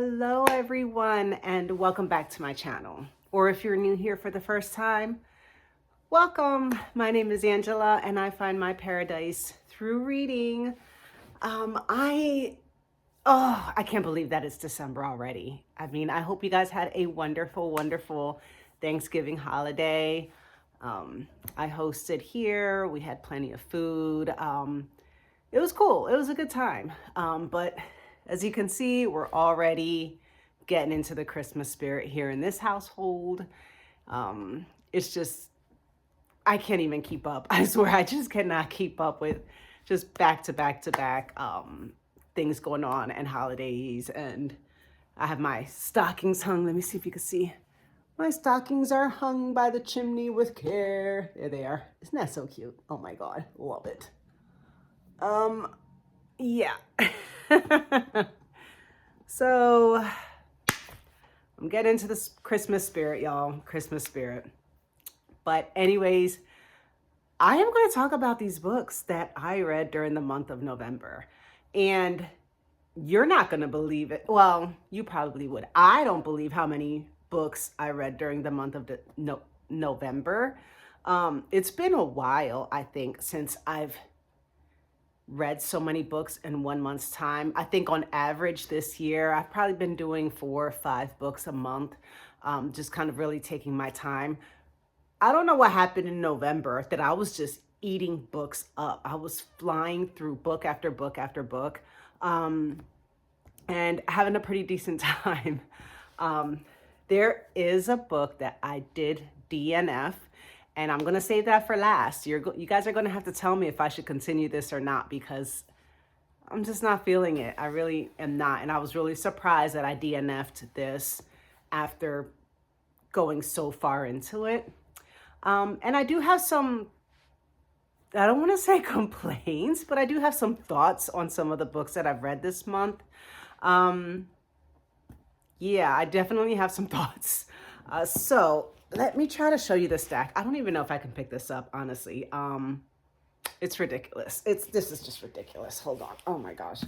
Hello everyone and welcome back to my channel. Or if you're new here for the first time, welcome. My name is Angela and I find my paradise through reading. I can't believe that it's December already. I mean, I hope you guys had a wonderful Thanksgiving holiday. I hosted here. We had plenty of food. It was cool. It was a good time. But as you can see, we're already getting into the Christmas spirit here in this household. It's just, I can't even keep up. I swear, I just cannot keep up with just back to back things going on and holidays. And I have my stockings hung. Let me see if you can see. My stockings are hung by the chimney with care. There they are. Isn't that so cute? Oh my God, love it. Yeah. So I'm getting into this Christmas spirit, y'all. Christmas spirit. But anyways, I am going to talk about these books that I read during the month of November. And you're not going to believe it. Well, you probably would. I don't believe how many books I read during the month of November. It's been a while, I think, since I've read so many books in 1 month's time. I think on average this year, I've probably been doing 4 or 5 books a month, just kind of really taking my time. I don't know what happened in November that I was just eating books up. I was flying through book after book after book, and having a pretty decent time. There is a book that I did DNF, and I'm going to save that for last. You guys are going to have to tell me if I should continue this or not, because I'm just not feeling it. I really am not. And I was really surprised that I DNF'd this after going so far into it. And I do have some, I don't want to say complaints, but I do have some thoughts on some of the books that I've read this month. Yeah, I definitely have some thoughts. So let me try to show you the stack. I don't even know if I can pick this up, honestly. It's ridiculous. This is just ridiculous. Hold on. Oh my gosh.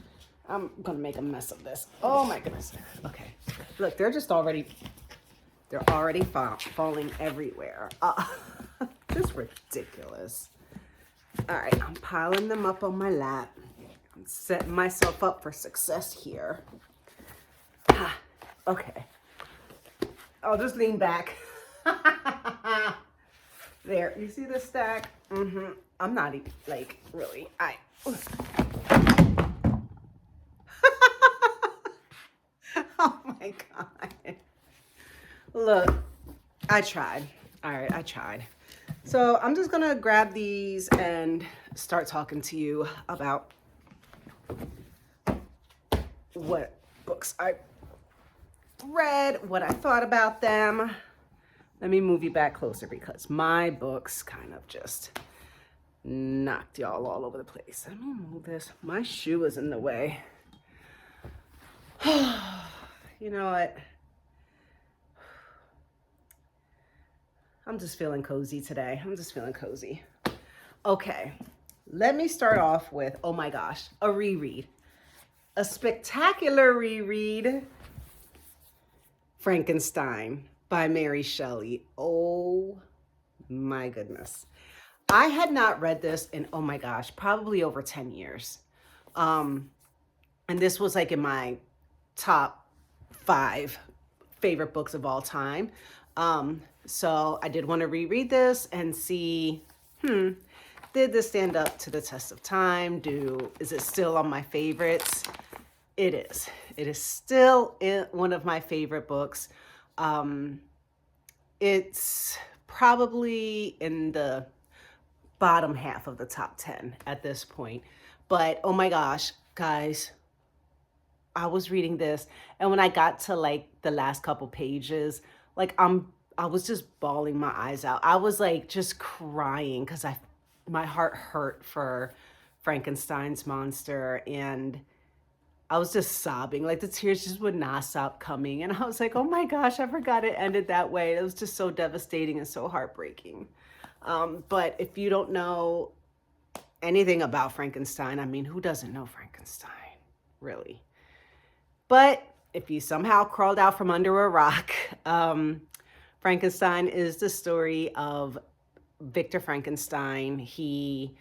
I'm gonna make a mess of this. Oh my goodness. Okay. Look, they're already falling everywhere. Just ridiculous. All right, I'm piling them up on my lap. I'm setting myself up for success here. Okay. I'll just lean back. There, you see the stack? I'm not even, like, really, oh my God. Look, I tried. All right, I tried. So I'm just gonna grab these and start talking to you about what books I read, what I thought about them. Let me move you back closer because my books kind of just knocked y'all all over the place. Let me move this. My shoe is in the way. You know what? I'm just feeling cozy today. I'm just feeling cozy. Okay, let me start off with, oh my gosh, a reread. A spectacular reread. Frankenstein by Mary Shelley. Oh my goodness. I had not read this in, oh my gosh, probably over 10 years. And this was like in my top 5 favorite books of all time. So I did want to reread this and see, did this stand up to the test of time? Is it still on my favorites? It is. It is still one of my favorite books. It's probably in the bottom half of the top 10 at this point. But oh my gosh, guys, I was reading this, and when I got to like the last couple pages, like I was just bawling my eyes out. I was like just crying because my heart hurt for Frankenstein's monster, and I was just sobbing. Like the tears just would not stop coming. And I was like, oh my gosh, I forgot it ended that way. It was just so devastating and so heartbreaking. But if you don't know anything about Frankenstein, I mean, who doesn't know Frankenstein, really? But if you somehow crawled out from under a rock, Frankenstein is the story of Victor Frankenstein. He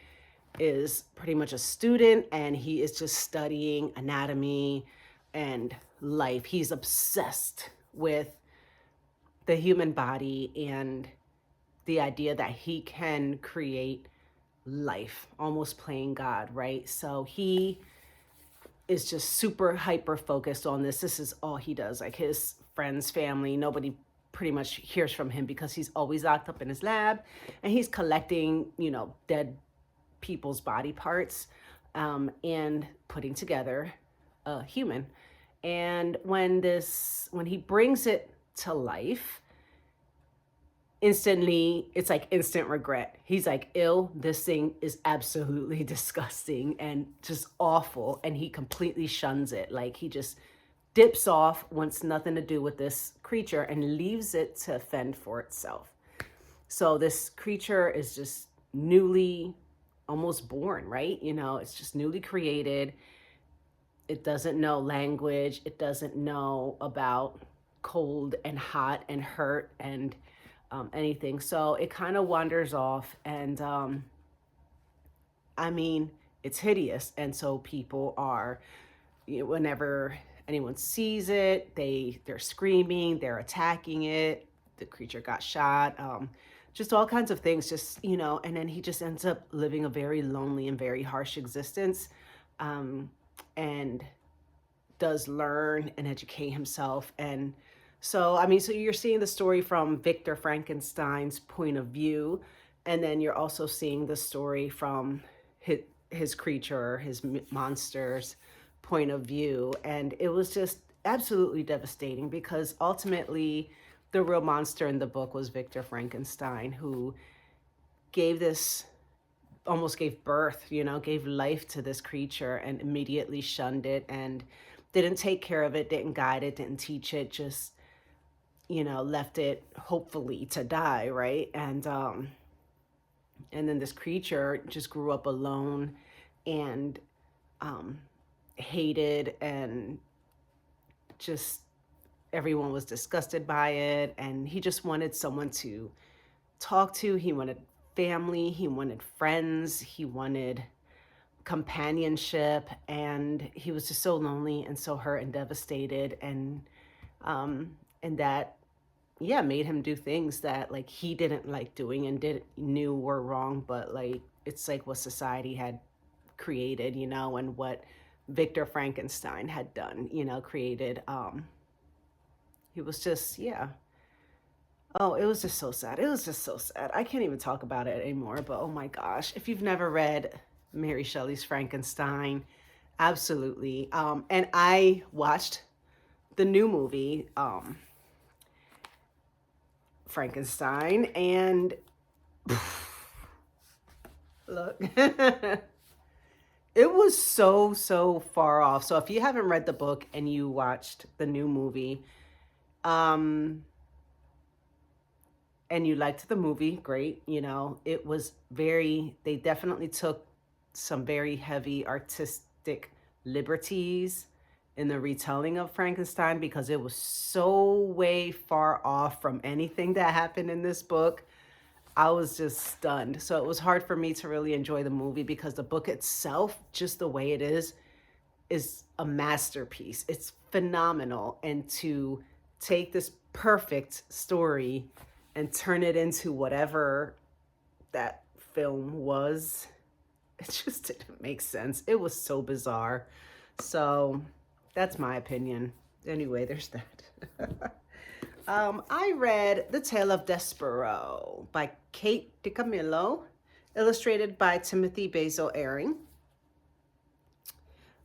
is pretty much a student and he is just studying anatomy and life. He's obsessed with the human body and the idea that he can create life, almost playing God, right? So he is just super hyper focused on this. This is all he does. Like his friends, family, nobody pretty much hears from him because he's always locked up in his lab and he's collecting, dead people's body parts and putting together a human. And when he brings it to life, instantly, it's like instant regret. He's like, ew, this thing is absolutely disgusting and just awful. And he completely shuns it. Like he just dips off, wants nothing to do with this creature and leaves it to fend for itself. So this creature is just newly almost born, right? It's just newly created. It doesn't know language. It doesn't know about cold and hot and hurt and anything. So it kind of wanders off and it's hideous. And so people are, whenever anyone sees it, they're screaming, they're attacking it. The creature got shot. Just all kinds of things, and then he just ends up living a very lonely and very harsh existence, and does learn and educate himself. And so you're seeing the story from Victor Frankenstein's point of view, and then you're also seeing the story from his creature, his monster's point of view. And it was just absolutely devastating because ultimately the real monster in the book was Victor Frankenstein, who almost gave birth, gave life to this creature and immediately shunned it and didn't take care of it, didn't guide it, didn't teach it, just, left it hopefully to die, right? And then this creature just grew up alone and hated, and just everyone was disgusted by it, and he just wanted someone to talk to. He wanted family, he wanted friends, he wanted companionship, and he was just so lonely and so hurt and devastated, and that made him do things that like he didn't like doing and knew were wrong, but like it's like what society had created, and what Victor Frankenstein had done, created. He was just, oh, it was just so sad. It was just so sad. I can't even talk about it anymore, but oh my gosh, if you've never read Mary Shelley's Frankenstein, absolutely. And I watched the new movie, Frankenstein, and look, it was so far off. So if you haven't read the book and you watched the new movie, and you liked the movie, great. It was they definitely took some very heavy artistic liberties in the retelling of Frankenstein because it was so way far off from anything that happened in this book. I was just stunned. So it was hard for me to really enjoy the movie because the book itself, just the way it is a masterpiece. It's phenomenal. And to take this perfect story and turn it into whatever that film was, it just didn't make sense. It was so bizarre. So that's my opinion. Anyway, there's that. I read The Tale of Despero by Kate DiCamillo, illustrated by Timothy Basil Airing.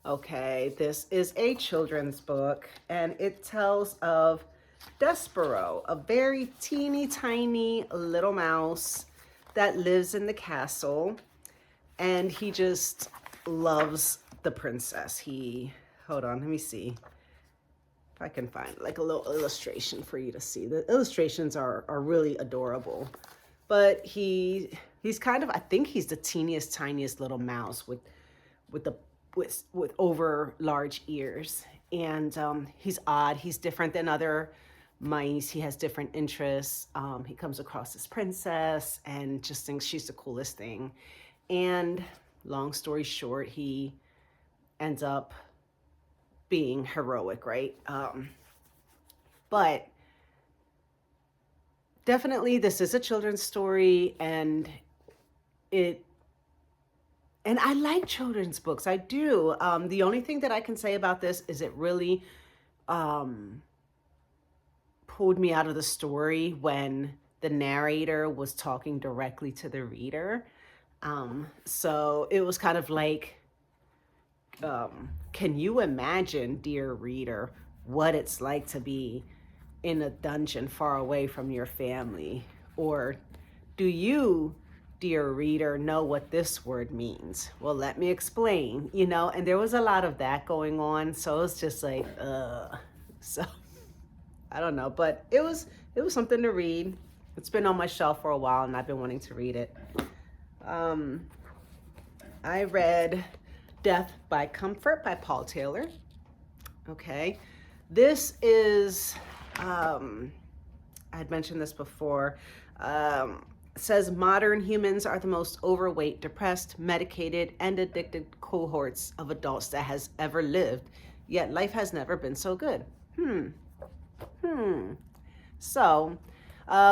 Okay, this is a children's book, and it tells of Despero, a very teeny tiny little mouse that lives in the castle, and he just loves the princess. Hold on, let me see if I can find like a little illustration for you to see. The illustrations are really adorable, but he's kind of, I think he's the tiniest little mouse with over large ears, And he's odd. He's different than other mice. He has different interests. He comes across this princess and just thinks she's the coolest thing. And long story short, he ends up being heroic, right? But definitely this is a children's story, and I like children's books. I do. The only thing that I can say about this is it really pulled me out of the story when the narrator was talking directly to the reader. So it was kind of like, can you imagine, dear reader, what it's like to be in a dungeon far away from your family? Or do you, dear reader, know what this word means? Well, let me explain, and there was a lot of that going on. So it was just like, so I don't know, but it was something to read. It's been on my shelf for a while and I've been wanting to read it. I read Death by Comfort by Paul Taylor. Okay. This is, I had mentioned this before. It says modern humans are the most overweight, depressed, medicated, and addicted cohorts of adults that has ever lived. Yet life has never been so good. So,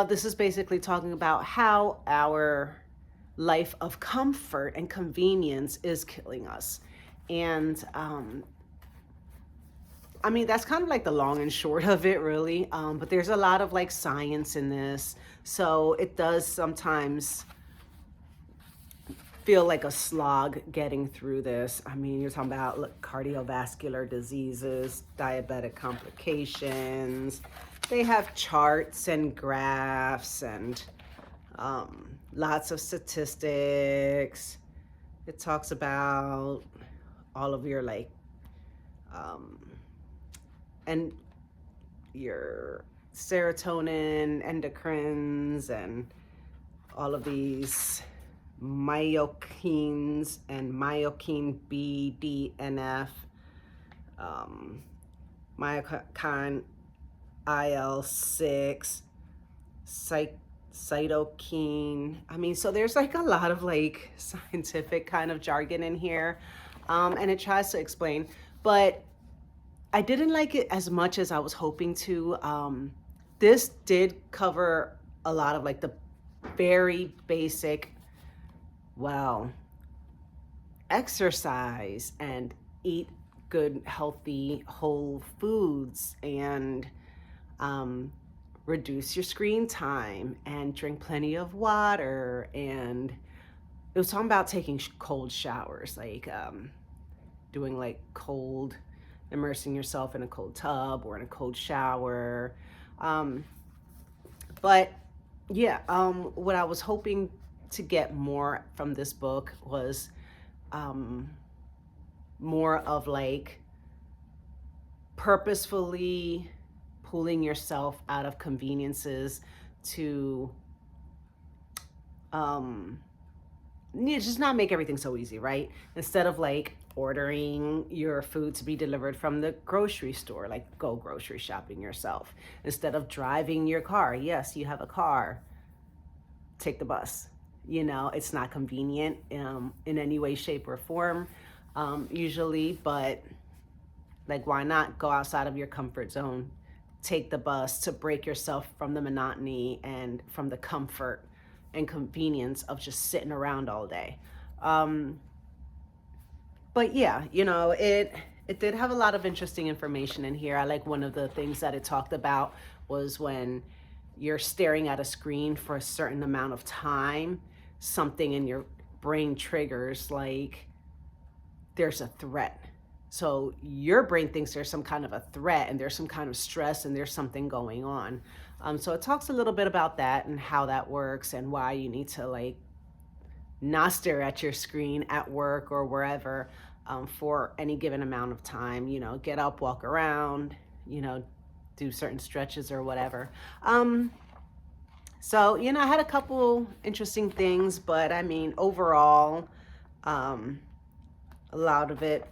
this is basically talking about how our life of comfort and convenience is killing us. And I mean, that's kind of like the long and short of it, really. But there's a lot of like science in this. So it does sometimes feel like a slog getting through this. I mean, you're talking about cardiovascular diseases, diabetic complications. They have charts and graphs and lots of statistics. It talks about all of your and your serotonin, endocrines, and all of these myokines and myokine B, DNF, myokine IL-6, cytokine. I mean, so there's like a lot of like scientific kind of jargon in here, and it tries to explain, but I didn't like it as much as I was hoping to. This did cover a lot of like the very basic, well, exercise and eat good, healthy, whole foods, and reduce your screen time and drink plenty of water. And it was talking about taking cold showers, like doing like immersing yourself in a cold tub or in a cold shower. But yeah, what I was hoping to get more from this book was more of like purposefully pulling yourself out of conveniences to just not make everything so easy, right? Instead of like ordering your food to be delivered from the grocery store, like go grocery shopping yourself. Instead of driving your car, yes, you have a car, take the bus. It's not convenient in any way, shape, or form usually, but like, why not go outside of your comfort zone? Take the bus to break yourself from the monotony and from the comfort and convenience of just sitting around all day. But yeah, it did have a lot of interesting information in here. I like one of the things that it talked about was when you're staring at a screen for a certain amount of time, something in your brain triggers like there's a threat. So your brain thinks there's some kind of a threat and there's some kind of stress and there's something going on. So it talks a little bit about that and how that works and why you need to like not stare at your screen at work or wherever for any given amount of time. Get up, walk around, do certain stretches or whatever. So, I had a couple interesting things, but I mean, overall, a lot of it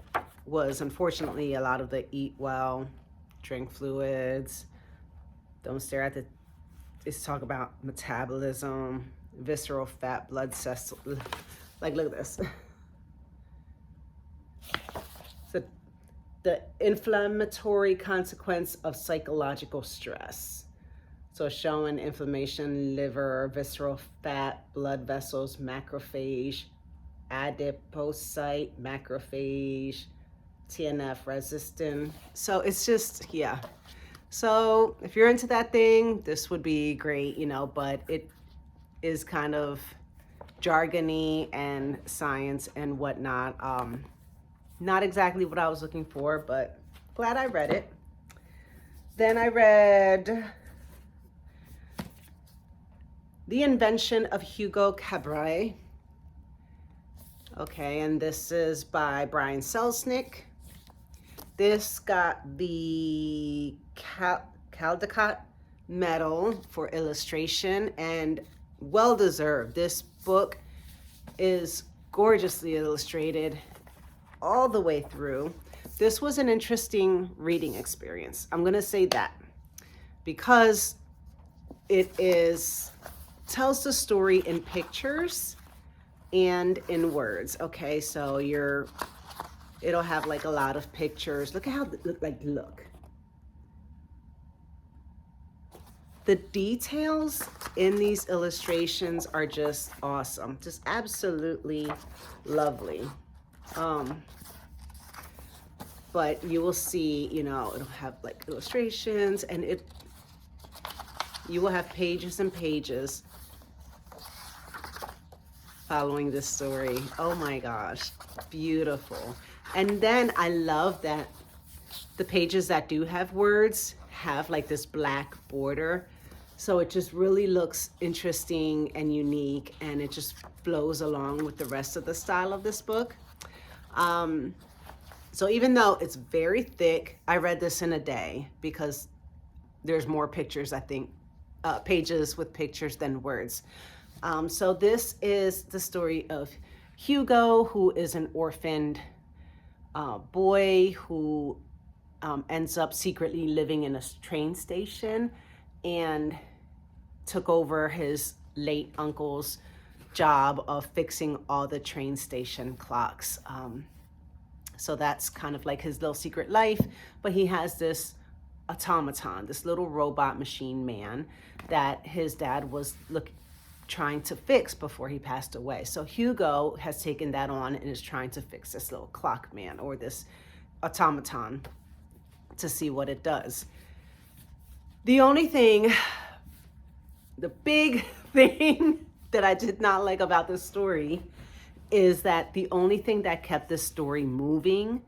was unfortunately a lot of the eat well, drink fluids, don't stare at the, it's talk about metabolism, visceral fat, blood cells. Like, look at this. So the inflammatory consequence of psychological stress. So showing inflammation, liver, visceral fat, blood vessels, macrophage, adipocyte, macrophage, DNF resistant. So it's just, yeah. So if you're into that thing, this would be great, you know, but it is kind of jargony and science and whatnot. Not exactly what I was looking for, but glad I read it. Then I read The Invention of Hugo Cabret. Okay, and this is by Brian Selznick. This got the Caldecott Medal for illustration, and well deserved. This book is gorgeously illustrated all the way through. This was an interesting reading experience. I'm going to say that because it tells the story in pictures and in words. Okay, so it'll have like a lot of pictures. Look at how look. The details in these illustrations are just awesome. Just absolutely lovely. But you will see, you know, it'll have like illustrations, and you will have pages and pages following this story. Oh my gosh, beautiful. And then I love that the pages that do have words have like this black border. So it just really looks interesting and unique, and it just flows along with the rest of the style of this book. So even though it's very thick, I read this in a day because there's more pictures, I think, pages with pictures than words. So this is the story of Hugo, who is an orphaned boy who ends up secretly living in a train station and took over his late uncle's job of fixing all the train station clocks. So that's kind of like his little secret life, but he has this automaton, this little robot machine man that his dad was trying to fix before he passed away. So Hugo has taken that on and is trying to fix this little clock man, or this automaton, to see what it does. The only thing, the big thing that I did not like about this story is that the only thing that kept this story moving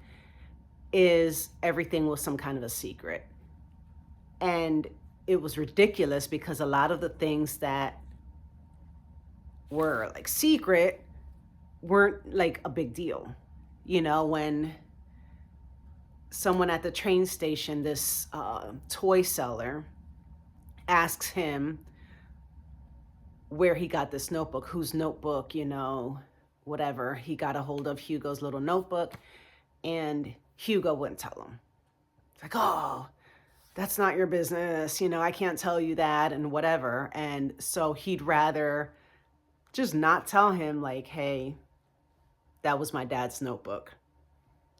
is everything was some kind of a secret. And it was ridiculous because a lot of the things that were like secret weren't like a big deal. You know, when someone at the train station, this toy seller, asks him where he got this notebook, whose notebook, you know, whatever. He got a hold of Hugo's little notebook, and Hugo wouldn't tell him. It's like, oh, that's not your business. You know, I can't tell you that and whatever. And so he'd rather just not tell him, like, hey, that was my dad's notebook.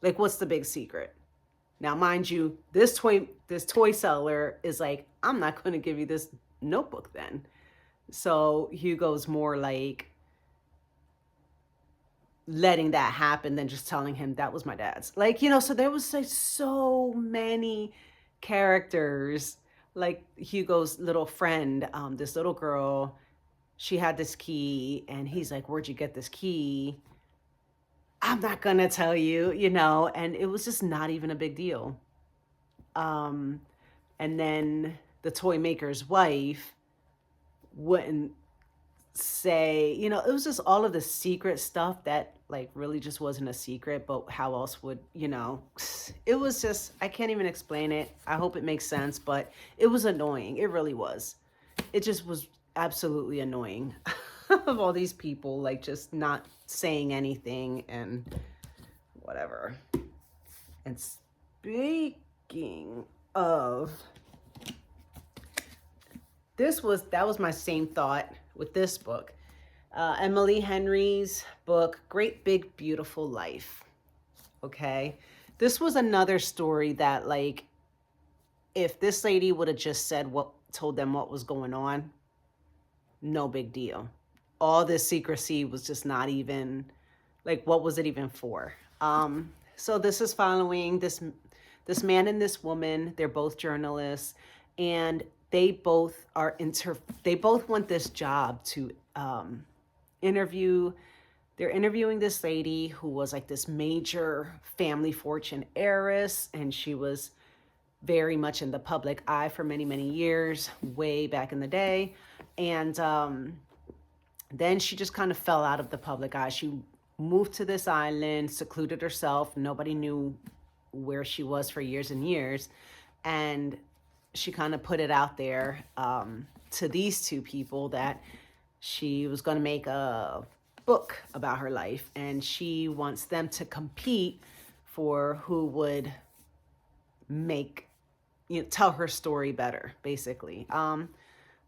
Like, what's the big secret? Now, mind you, this toy seller is like, I'm not going to give you this notebook then. So Hugo's more like letting that happen than just telling him that was my dad's. Like, you know, so there was like so many characters. Like Hugo's little friend, this little girl, she had this key, and he's like, where'd you get this key? I'm not gonna tell you, you know, and it was just not even a big deal. And then the toy maker's wife wouldn't say, you know, it was just all of the secret stuff that like really just wasn't a secret, but how else would, you know, it was just, I can't even explain it. I hope it makes sense, but it was annoying. It really was. It just was absolutely annoying of all these people, like just not saying anything and whatever. And speaking of, that was my same thought with this book. Emily Henry's book, Great Big Beautiful Life. Okay. This was another story that, like, if this lady would have just told them what was going on, no big deal. All this secrecy was just not even, like, what was it even for? So this is following this man and this woman. They're both journalists, and they both want this job to interview. They're interviewing this lady who was like this major family fortune heiress, and she was very much in the public eye for many, many years, way back in the day. And then she just kind of fell out of the public eye. She moved to this island, secluded herself. Nobody knew where she was for years and years. And she kind of put it out there to these two people that she was going to make a book about her life, and she wants them to compete for who would tell her story better, basically.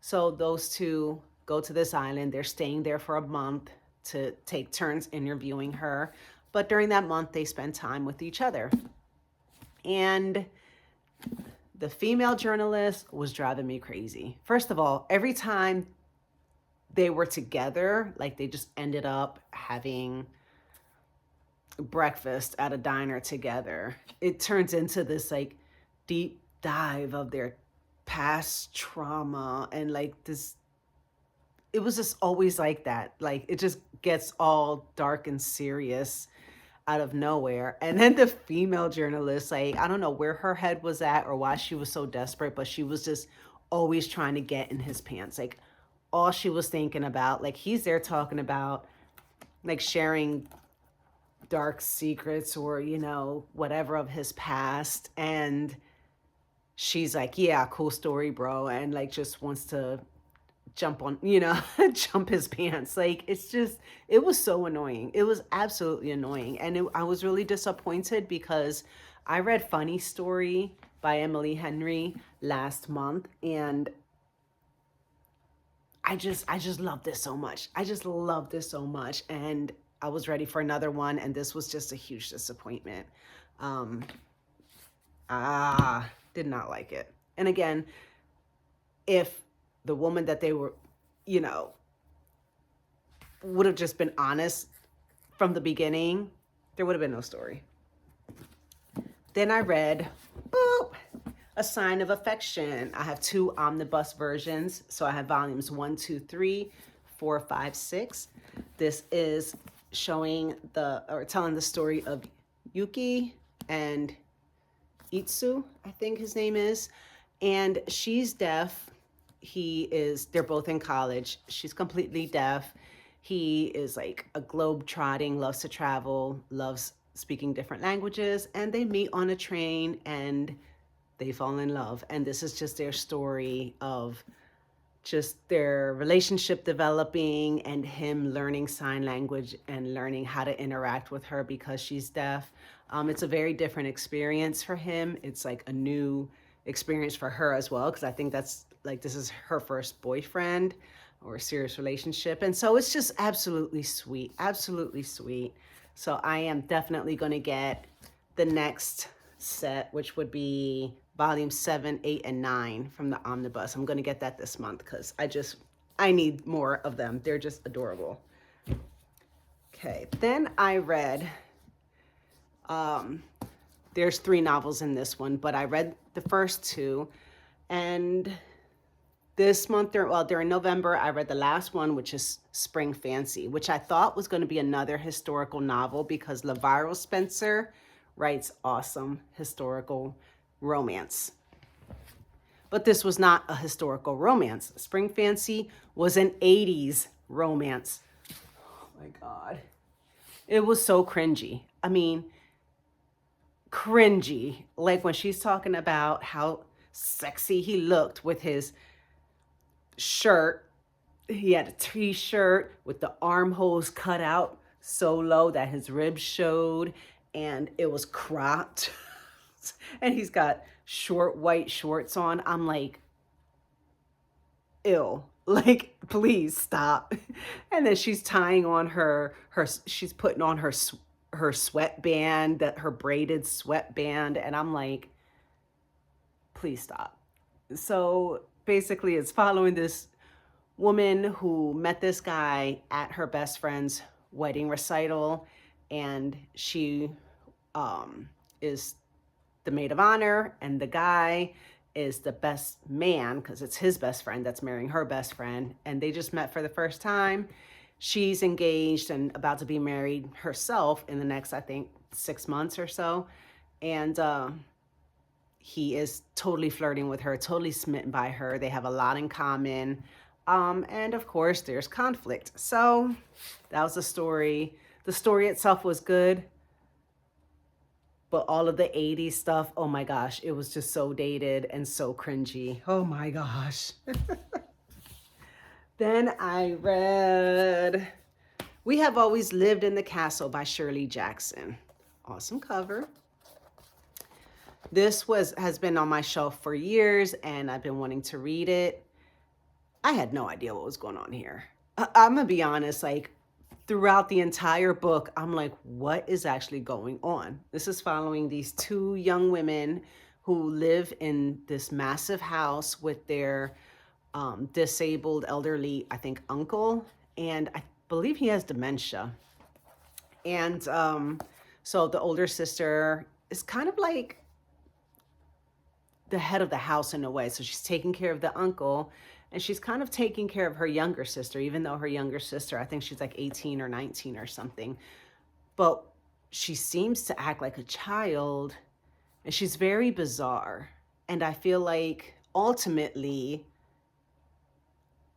So those two go to this island. They're staying there for a month to take turns interviewing her. But during that month, they spend time with each other. And the female journalist was driving me crazy. First of all, every time they were together, like, they just ended up having breakfast at a diner together. It turns into this, like, deep dive of their past trauma, and like this, it was just always like that. Like, it just gets all dark and serious out of nowhere. And then the female journalist, like, I don't know where her head was at or why she was so desperate, but she was just always trying to get in his pants. Like, all she was thinking about, like, he's there talking about, like, sharing dark secrets or, whatever of his past. And she's like, yeah, cool story, bro. And, like, just wants to jump on, jump his pants. Like, it was so annoying. It was absolutely annoying. And I was really disappointed because I read Funny Story by Emily Henry last month, and I just love this so much. I just love this so much. And I was ready for another one, and this was just a huge disappointment. Did not like it. And again, if the woman that they were, would have just been honest from the beginning, there would have been no story. Then I read, A Sign of Affection. I have 2 omnibus versions. So I have volumes 1, 2, 3, 4, 5, 6. This is telling the story of Yuki and Itsu, I think his name is. And she's deaf. They're both in college. She's completely deaf. He is like a globe-trotting, loves to travel, loves speaking different languages. And they meet on a train and they fall in love. And this is just their story of just their relationship developing and him learning sign language and learning how to interact with her because she's deaf. It's a very different experience for him. It's like a new experience for her as well, because I think this is her first boyfriend or serious relationship. And so it's just absolutely sweet, absolutely sweet. So I am definitely going to get the next set, which would be volume 7, 8, and 9 from the omnibus. I'm going to get that this month because I need more of them. They're just adorable. Okay, then I read, there's 3 novels in this one, but I read the first 2, and this month, during November, I read the last one, which is Spring Fancy, which I thought was going to be another historical novel because LaVaro Spencer writes awesome historical romance. But this was not a historical romance. Spring Fancy was an 80s romance. Oh my God. It was so cringy. I mean, cringy. Like when she's talking about how sexy he looked with his shirt. He had a t-shirt with the armholes cut out so low that his ribs showed, and it was cropped. and he's got short white shorts on. I'm like, ew, like, please stop. And then she's tying on she's putting on her sweatband, that her braided sweatband, and I'm like, please stop. So basically it's following this woman who met this guy at her best friend's wedding recital, and she is the maid of honor, and the guy is the best man because it's his best friend that's marrying her best friend, and they just met for the first time. She's engaged and about to be married herself in the next, I think, 6 months or so, and he is totally flirting with her, totally smitten by her. They have a lot in common. And of course, there's conflict. So that was the story. The story itself was good, but all of the 80s stuff, oh my gosh, it was just so dated and so cringy. Oh my gosh. Then I read We Have Always Lived in the Castle by Shirley Jackson. Awesome cover. This has been on my shelf for years, and I've been wanting to read it. I had no idea what was going on here. I'm gonna be honest, like throughout the entire book, I'm like, what is actually going on? This is following these two young women who live in this massive house with their disabled elderly, I think, uncle, and I believe he has dementia. And so the older sister is kind of like the head of the house in a way. So she's taking care of the uncle, and she's kind of taking care of her younger sister, even though her younger sister, I think she's like 18 or 19 or something. But she seems to act like a child, and she's very bizarre. And I feel like ultimately,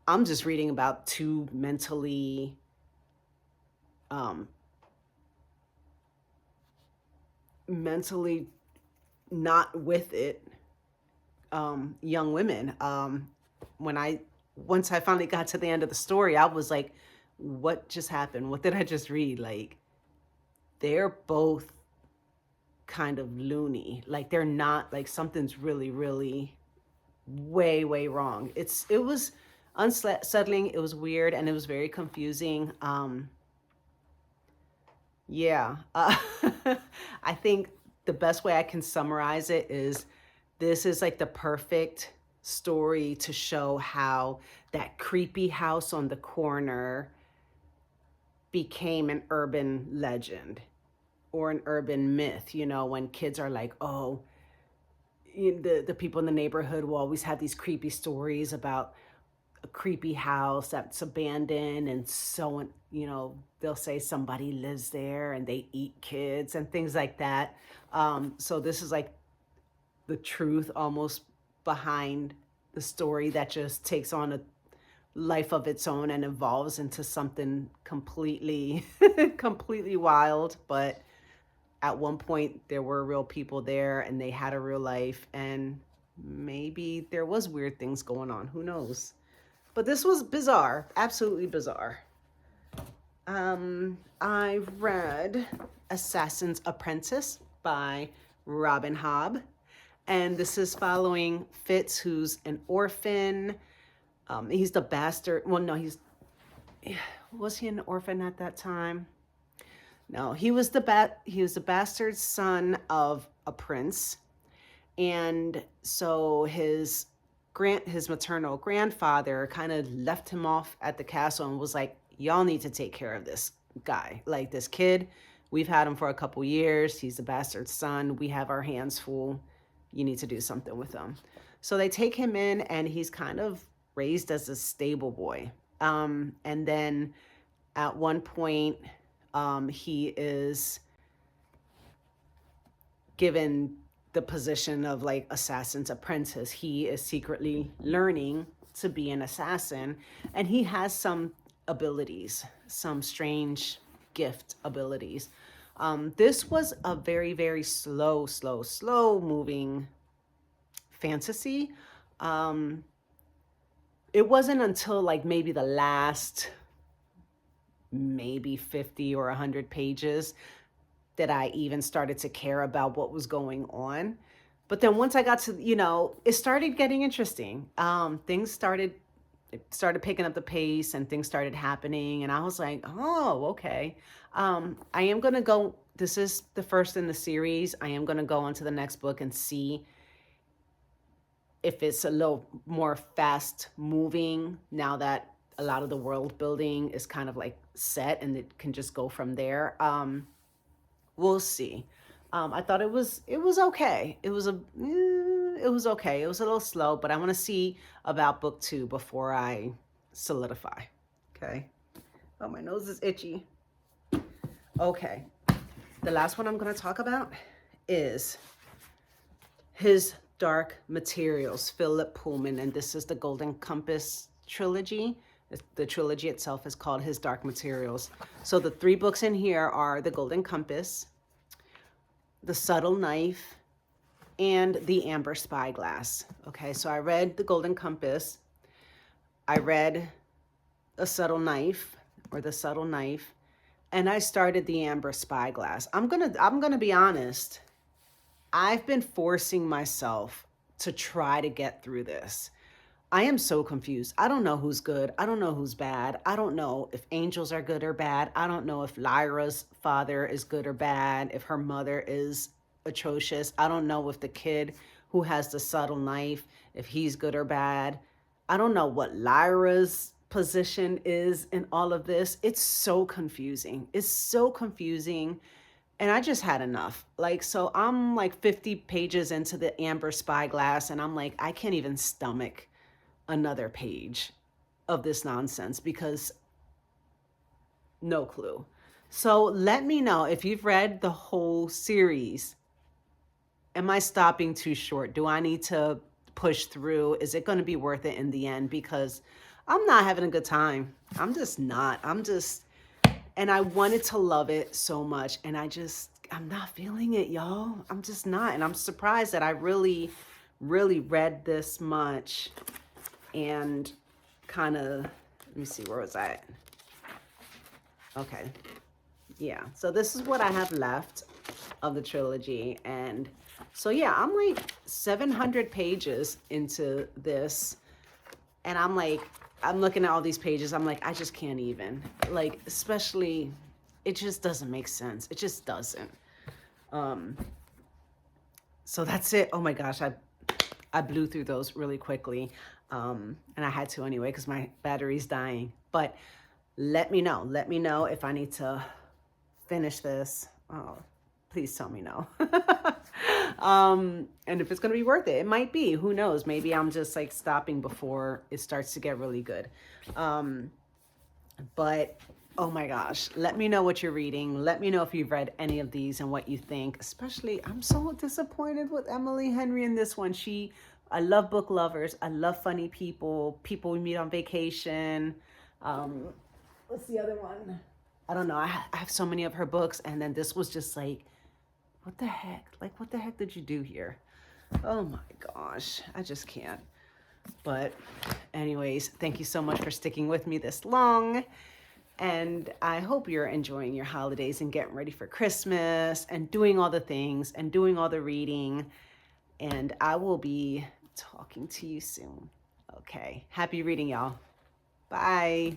I'm just reading about two mentally not with it young women. Once I finally got to the end of the story, I was like, what just happened? What did I just read? Like, they're both kind of loony. Like, they're not, like, something's really, really way, way wrong. It was unsettling, it was weird, and it was very confusing. Yeah. I think the best way I can summarize it is this is like the perfect story to show how that creepy house on the corner became an urban legend or an urban myth, you know, when kids are like, oh, the people in the neighborhood will always have these creepy stories about a creepy house that's abandoned, and so, you know, they'll say somebody lives there and they eat kids and things like that. So this is like the truth almost behind the story that just takes on a life of its own and evolves into something completely completely wild. But at one point there were real people there and they had a real life, and maybe there was weird things going on, who knows. But this was bizarre, absolutely bizarre. I read Assassin's Apprentice by Robin Hobb. And this is following Fitz, who's an orphan. He's the bastard. Well, no, was he an orphan at that time? No, he was the bastard son of a prince. And so his maternal grandfather kind of left him off at the castle and was like, y'all need to take care of this guy, like this kid. We've had him for a couple years. He's the bastard son. We have our hands full. You need to do something with him. So they take him in, and he's kind of raised as a stable boy. And then at one point, he is given the position of like assassin's apprentice. He is secretly learning to be an assassin, and he has some abilities, some strange gift abilities. This was a very, very slow moving fantasy. It wasn't until like maybe the last maybe 50 or 100 pages that I even started to care about what was going on. But then once I got to, it started getting interesting. It started picking up the pace and things started happening. And I was like, oh, okay. I am going to go, this is the first in the series. I am going to go on to the next book and see if it's a little more fast moving now that a lot of the world building is kind of like set and it can just go from there. We'll see. I thought it was okay. It was okay. It was a little slow, but I want to see about book 2 before I solidify. Okay. Oh, my nose is itchy. Okay. The last one I'm going to talk about is His Dark Materials, Philip Pullman, and this is the Golden Compass trilogy. The trilogy itself is called His Dark Materials. So the 3 books in here are The Golden Compass, The Subtle Knife, and The Amber Spyglass. Okay, so I read The Golden Compass. I read The Subtle Knife, and I started The Amber Spyglass. I'm gonna be honest. I've been forcing myself to try to get through this. I am so confused. I don't know who's good. I don't know who's bad. I don't know if angels are good or bad. I don't know if Lyra's father is good or bad, if her mother is atrocious. I don't know if the kid who has the subtle knife, if he's good or bad. I don't know what Lyra's position is in all of this. It's so confusing. It's so confusing. And I just had enough. So I'm like 50 pages into the Amber Spyglass, and I'm like, I can't even stomach another page of this nonsense because no clue. So let me know if you've read the whole series. Am I stopping too short? Do I need to push through? Is it going to be worth it in the end? Because I'm not having a good time. I'm just not. And I wanted to love it so much. And I'm not feeling it, y'all. I'm just not. And I'm surprised that I really, really read this much and kind of, let me see, where was I at? Okay. Yeah. So this is what I have left of the trilogy. And so, yeah, I'm like 700 pages into this. And I'm looking at all these pages. I'm like, I just can't even. Especially, it just doesn't make sense. It just doesn't. So that's it. Oh my gosh, I blew through those really quickly. And I had to anyway because my battery's dying. But let me know. Let me know if I need to finish this. Oh, please tell me no. And if it's going to be worth it, it might be. Who knows? Maybe I'm just stopping before it starts to get really good. But oh my gosh, let me know what you're reading. Let me know if you've read any of these and what you think. Especially, I'm so disappointed with Emily Henry in this one. I love book lovers. I love funny people we meet on vacation. What's the other one? I don't know. I have so many of her books, and then this was just what the heck? What the heck did you do here? Oh my gosh, I just can't. But anyways, thank you so much for sticking with me this long. And I hope you're enjoying your holidays and getting ready for Christmas and doing all the things and doing all the reading. And I will be talking to you soon. Okay. Happy reading, y'all. Bye.